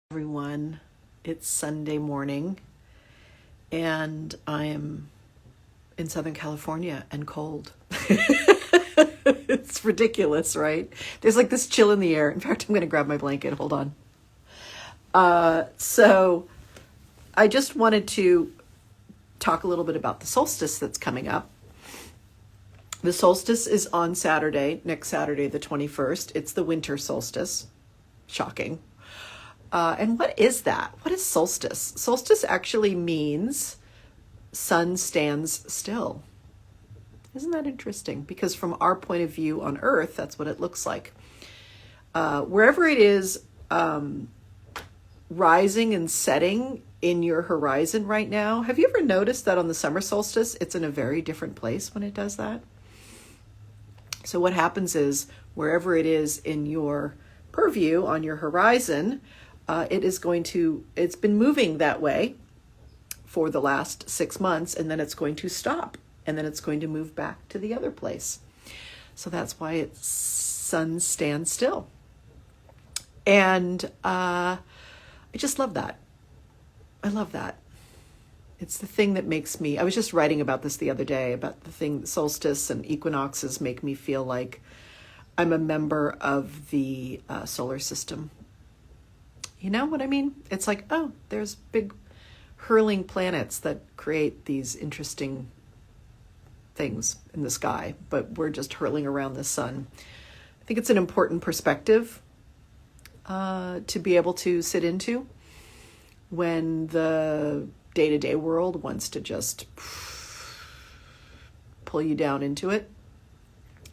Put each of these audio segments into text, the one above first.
Everyone. It's Sunday morning and I am in Southern California and cold. It's ridiculous, right? There's like this chill in the air. In fact, I'm going to grab my blanket. Hold on. So I just wanted to talk a little bit about the solstice that's coming up. The solstice is on Saturday, next Saturday, the 21st. It's the winter solstice. Shocking. And what is that? What is solstice? Solstice actually means sun stands still. Isn't that interesting? Because from our point of view on Earth, that's what it looks like. Wherever it is rising and setting in your horizon right now, have you ever noticed that on the summer solstice, it's in a very different place when it does that? So what happens is wherever it is in your purview on your horizon, it's been moving that way for the last 6 months, and then it's going to stop, and then it's going to move back to the other place. So that's why it's sun stands still. And I just love that. I love that. It's the thing that makes me, I was just writing about this the other day, about the thing, solstice and equinoxes make me feel like I'm a member of the solar system. You know what I mean? It's like, oh, there's big hurling planets that create these interesting things in the sky, but we're just hurling around the sun. I think it's an important perspective to be able to sit into when the day-to-day world wants to just pull you down into it.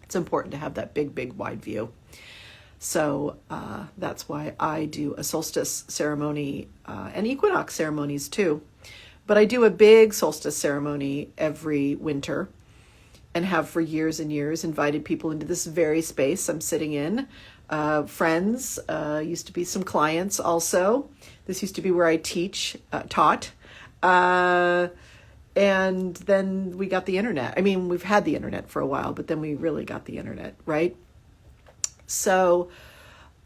It's important to have that big, wide view. So that's why I do a solstice ceremony and equinox ceremonies too. But I do a big solstice ceremony every winter and have for years and years invited people into this very space I'm sitting in. Friends, used to be some clients also. This used to be where I taught. And then we got the internet. I mean, we've had the internet for a while, but then we really got the internet, right? So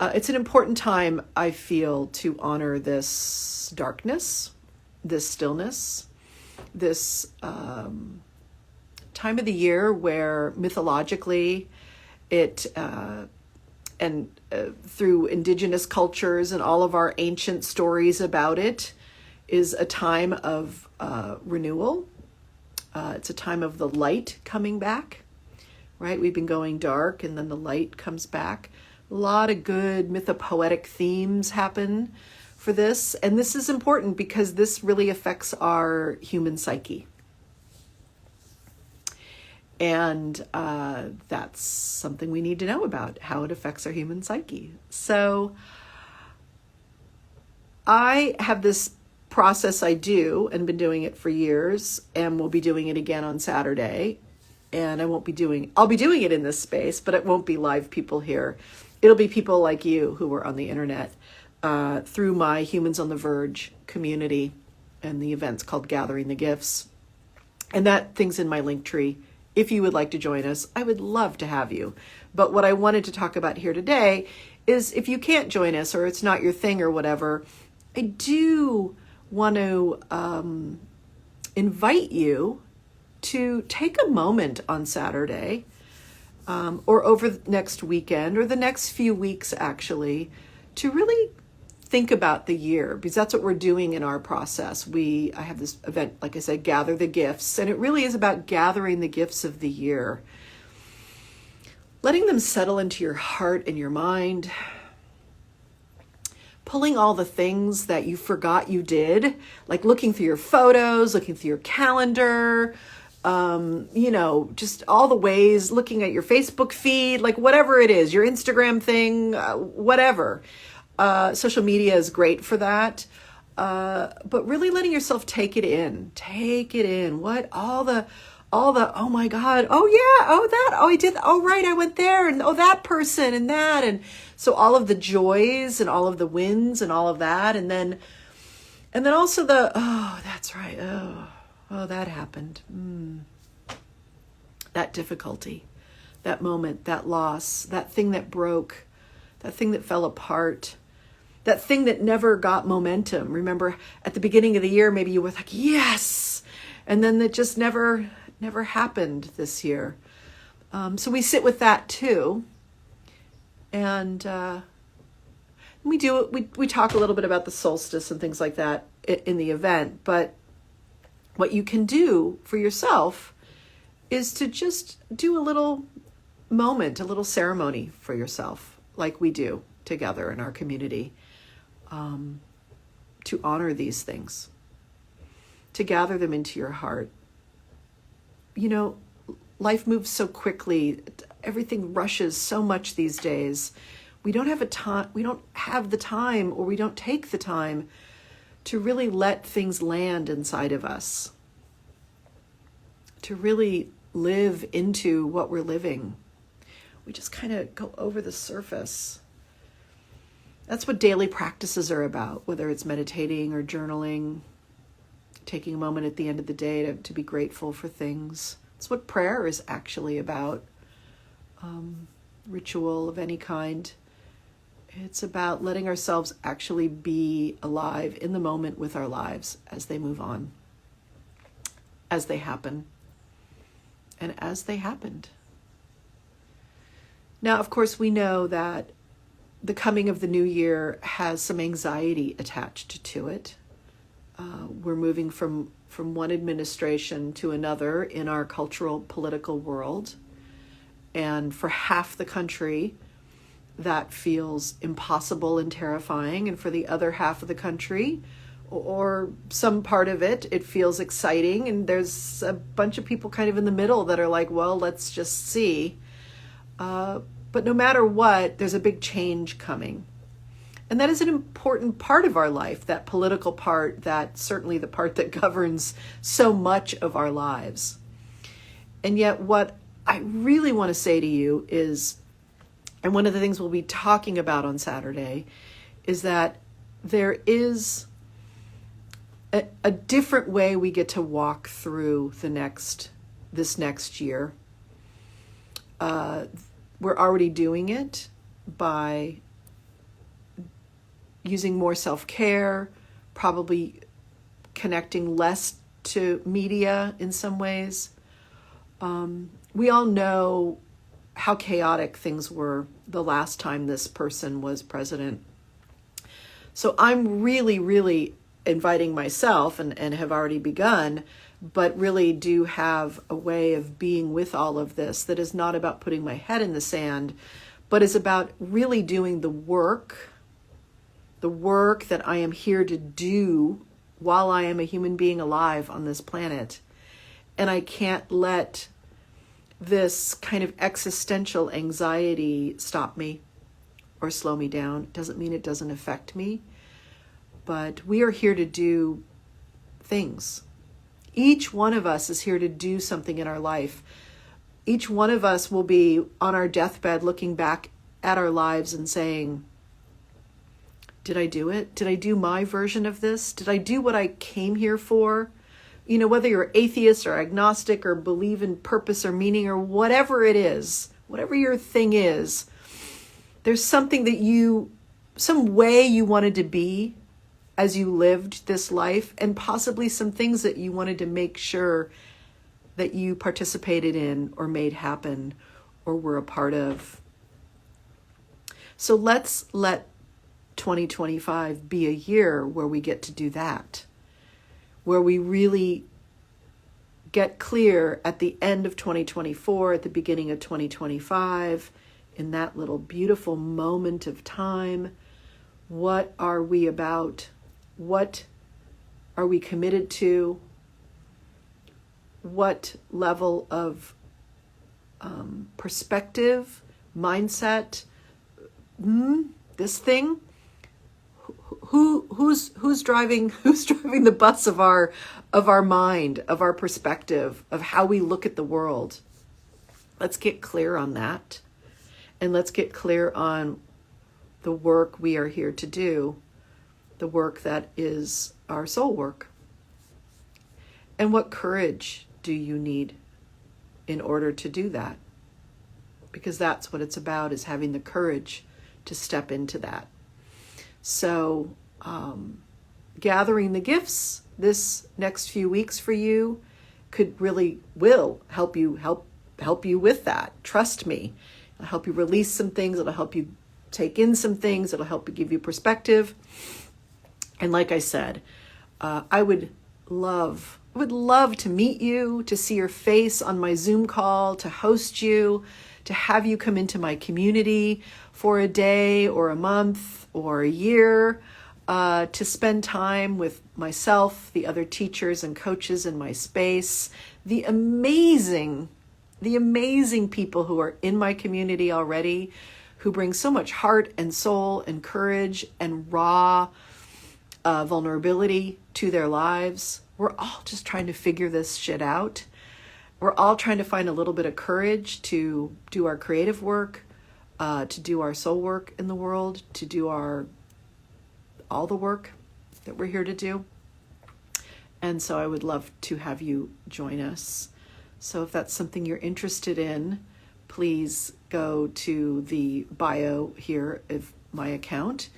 it's an important time, I feel, to honor this darkness, this stillness, this time of the year where mythologically through indigenous cultures and all of our ancient stories about it is a time of renewal. It's a time of the light coming back. Right? We've been going dark and then the light comes back. A lot of good mythopoetic themes happen for this. And this is important because this really affects our human psyche. And that's something we need to know about, how it affects our human psyche. So I have this process I do and been doing it for years and will be doing it again on Saturday. And I'll be doing it in this space, but it won't be live people here. It'll be people like you who are on the internet through my Humans on the Verge community and the events called Gathering the Gifts. And that thing's in my link tree. If you would like to join us, I would love to have you. But what I wanted to talk about here today is if you can't join us or it's not your thing or whatever, I do want to invite you to take a moment on Saturday or over the next weekend or the next few weeks actually to really think about the year, because that's what we're doing in our process. I have this event, like I said, Gather the Gifts, and it really is about gathering the gifts of the year, letting them settle into your heart and your mind, pulling all the things that you forgot you did, like looking through your photos, looking through your calendar, just all the ways, looking at your Facebook feed, like whatever it is, your Instagram thing, whatever. Social media is great for that. But really letting yourself take it in. What all the, oh my God. Oh yeah. Oh that. Oh, I did. Oh, right. I went there and oh, that person and that. And so all of the joys and all of the wins and all of that. And then also oh, that's right. Oh, that happened. That difficulty, that moment, that loss, that thing that broke, that thing that fell apart, that thing that never got momentum. Remember at the beginning of the year, maybe you were like, yes, and then it just never happened this year. So we sit with that too. And we talk a little bit about the solstice and things like that in the event. But what you can do for yourself is to just do a little moment, a little ceremony for yourself, like we do together in our community, to honor these things, to gather them into your heart. You know, life moves so quickly. Everything rushes so much these days. We don't have the time, or we don't take the time to really let things land inside of us, to really live into what we're living. We just kind of go over the surface. That's what daily practices are about, whether it's meditating or journaling, taking a moment at the end of the day to be grateful for things. It's what prayer is actually about. Ritual of any kind. It's about letting ourselves actually be alive in the moment with our lives as they move on, as they happen, and as they happened. Now, of course, we know that the coming of the new year has some anxiety attached to it. We're moving from one administration to another in our cultural, political world. And for half the country, that feels impossible and terrifying. And for the other half of the country, or some part of it, it feels exciting. And there's a bunch of people kind of in the middle that are like, well, let's just see. But no matter what, there's a big change coming. And that is an important part of our life, that political part, that certainly the part that governs so much of our lives. And yet what I really want to say to you is, and one of the things we'll be talking about on Saturday, is that there is a different way we get to walk through this next year. We're already doing it by using more self-care, probably connecting less to media in some ways. We all know how chaotic things were the last time this person was president. So I'm really, really inviting myself, and have already begun, but really do have a way of being with all of this that is not about putting my head in the sand, but is about really doing the work that I am here to do while I am a human being alive on this planet. And I can't let this kind of existential anxiety stop me or slow me down. It doesn't mean it doesn't affect me, but we are here to do things. Each one of us is here to do something in our life. Each one of us will be on our deathbed looking back at our lives and saying, did I do it? Did I do my version of this? Did I do what I came here for? You know, whether you're atheist or agnostic or believe in purpose or meaning or whatever it is, whatever your thing is, there's something some way you wanted to be as you lived this life, and possibly some things that you wanted to make sure that you participated in or made happen or were a part of. So let's let 2025 be a year where we get to do that, where we really get clear at the end of 2024, at the beginning of 2025, in that little beautiful moment of time. What are we about? What are we committed to? What level of perspective, mindset, this thing? Who's driving the bus of our mind, of our perspective, of how we look at the world? Let's get clear on that, and let's get clear on the work we are here to do, the work that is our soul work. And what courage do you need in order to do that? Because that's what it's about, is having the courage to step into that. So gathering the gifts this next few weeks for you will help you with that. Trust me. It'll help you release some things. It'll help you take in some things. It'll help you give you perspective. And like I said, I would love to meet you, to see your face on my Zoom call, to host you, to have you come into my community for a day or a month or a year, to spend time with myself, the other teachers and coaches in my space, the amazing people who are in my community already, who bring so much heart and soul and courage and raw vulnerability to their lives. We're all just trying to figure this shit out. We're all trying to find a little bit of courage to do our creative work, to do our soul work in the world, to do all the work that we're here to do. And so I would love to have you join us. So if that's something you're interested in, please go to the bio here of my account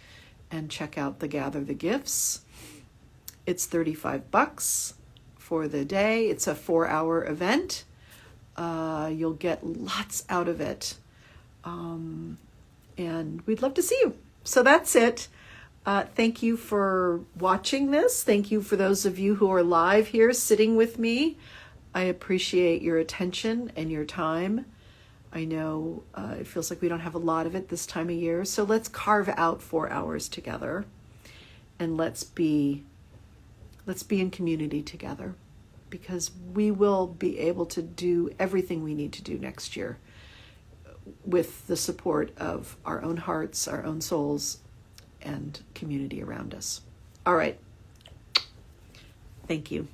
and check out the Gather the Gifts. It's $35 for the day. It's a 4-hour event. You'll get lots out of it. And we'd love to see you. So that's it. Thank you for watching this. Thank you for those of you who are live here sitting with me. I appreciate your attention and your time. I know it feels like we don't have a lot of it this time of year. So let's carve out 4 hours together and let's be in community together, because we will be able to do everything we need to do next year with the support of our own hearts, our own souls, and community around us. All right. Thank you.